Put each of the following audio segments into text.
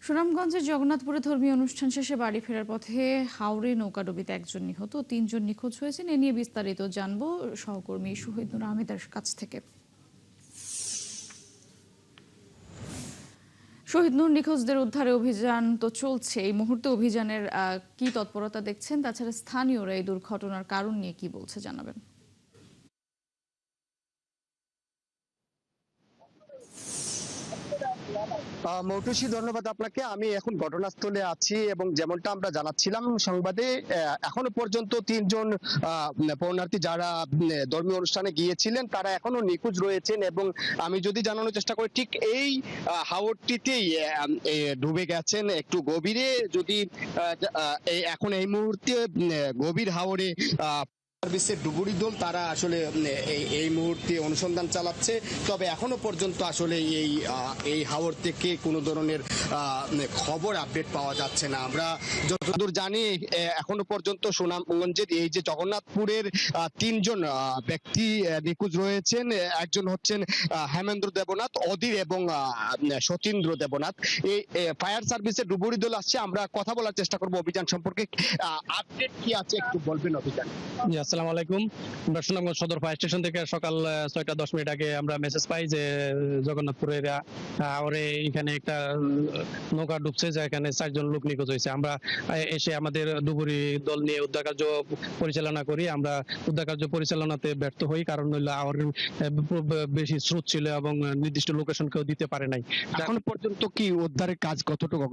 সুনামগঞ্জের জগন্নাথপুরে ধর্মীয় অনুষ্ঠান শেষে বাড়ি ফেরার পথে হাওরে নৌকাডুবিতে একজন নিহত, ৩ জন নিখোঁজ হয়েছেন। এ নিয়ে বিস্তারিত জানবো সহকর্মী শহীদুর আহমেদের কাছ থেকে। শহীদুর, নিখোঁজদের উদ্ধারে অভিযান তো চলছে, এই মুহূর্তে অভিযানের কি তৎপরতা দেখছেন? তাছাড়া স্থানীয়রা এই দুর্ঘটনার কারণ নিয়ে কি বলছে জানাবেন। মৌটুসী, ধন্যবাদ আপনাকে। আমি এখন ঘটনাস্থলে আছি এবং যেমনটা আমরা জানাচ্ছিলাম সংবাদে, এখনো পর্যন্ত 3 জন পৌণার্থী যারা ধর্মীয় অনুষ্ঠানে গিয়েছিলেন তারা এখনো নিখোঁজ রয়েছেন। এবং আমি যদি জানানোর চেষ্টা করি, ঠিক এই হাওরটিতেই ডুবে গেছেন একটু গভীরে। যদি এখন এই মুহূর্তে গভীর হাওরে সার্ভিসের ডুবুরি দল তারা আসলে এই মুহূর্তে অনুসন্ধান চালাচ্ছে। তবে এখনো পর্যন্ত আসলে এই হাওর থেকে কোনো ধরনের খবর আপডেট পাওয়া যাচ্ছে না। আমরা যতদূর জানি এখনো পর্যন্ত সুনামগঞ্জের এই যে জগন্নাথপুরের 3 জন ব্যক্তি নিখোঁজ রয়েছেন। একজন হচ্ছেন হেমেন্দ্র দেবনাথ, অধীর এবং সতীন্দ্র দেবনাথ। এই ফায়ার সার্ভিসের ডুবুরি দল আসছে, আমরা কথা বলার চেষ্টা করবো অভিযান সম্পর্কে। আপডেট কি আছে একটু বলবেন অভিযান। আসসালামু আলাইকুম। আমরা সুনামগঞ্জ সদর ফায়ার স্টেশন থেকে সকাল 6টা 10 মিনিট আগে আমরা মেসেজ পাই যে জগন্নাথপুরের হাওরে এখানে একটা নৌকা ডুবছে, যেখানে 4 জন লোক নিখোঁজ হয়েছে। আমরা এসে আমাদের ডুবুরি দল নিয়ে উদ্ধার কার্য পরিচালনা করি। আমরা উদ্ধার কার্য পরিচালনাতে ব্যর্থ হই, কারণ হইলো হাওরের বেশি স্রোত ছিল এবং নির্দিষ্ট লোকেশন কেউ দিতে পারে নাই। এখন পর্যন্ত কি উদ্ধারের কাজ কতটুকু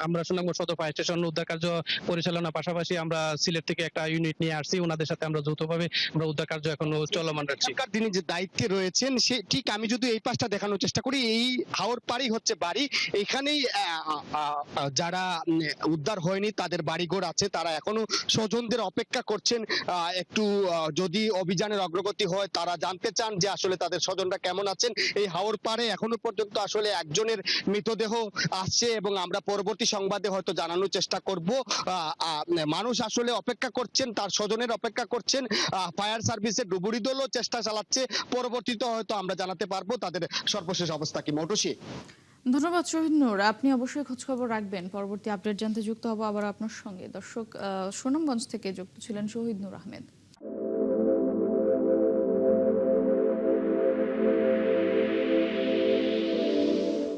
আমরা সুনামগঞ্জ সদর ফায়ার স্টেশন উদ্ধার কার্য পরিচালনার পাশাপাশি আমরা সিলেট থেকে একটা ইউনিট নিয়ে আসছি, ওনাদের সাথে আমরা যৌথভাবে আমরা উদ্ধার কার্য এখনো চলমান রাখছি। তিনি যে দায়িত্বে রয়েছেন, সে ঠিক আমি যদি এই পাশটা দেখানোর চেষ্টা করি, এই হাওর পাড়ি হচ্ছে বাড়ি। এখানেই যারা উদ্ধার হয়নি তাদের বাড়িঘর আছে, তারা এখনো স্বজনদের অপেক্ষা করছেন। একটু যদি অভিযানের অগ্রগতি হয়, তারা জানতে চান যে আসলে তাদের স্বজনরা কেমন আছেন। এই হাওর পাড়ে এখনো পর্যন্ত আসলে একজনের মৃতদেহ আসছে এবং আমরা পরবর্তী সংবাদে হয়তো জানানোর চেষ্টা করব। মানুষ আসলে অপেক্ষা করছেন, তার স্বজনের অপেক্ষা করছেন। ফায়ার সার্ভিসের ডুবুরি দলও চেষ্টা চালাচ্ছে। পরবর্তীতে হয়তো আমরা জানাতে পারবো তাদের সর্বশেষ অবস্থা কি। মৌটুসী, ধন্যবাদ শহীদুর, আপনি অবশ্যই খোঁজখবর রাখবেন। পরবর্তী আপডেট জানতে যুক্ত হবো আবার আপনার সঙ্গে। দর্শক, সুনামগঞ্জ থেকে যুক্ত ছিলেন শহীদুর আহমেদ।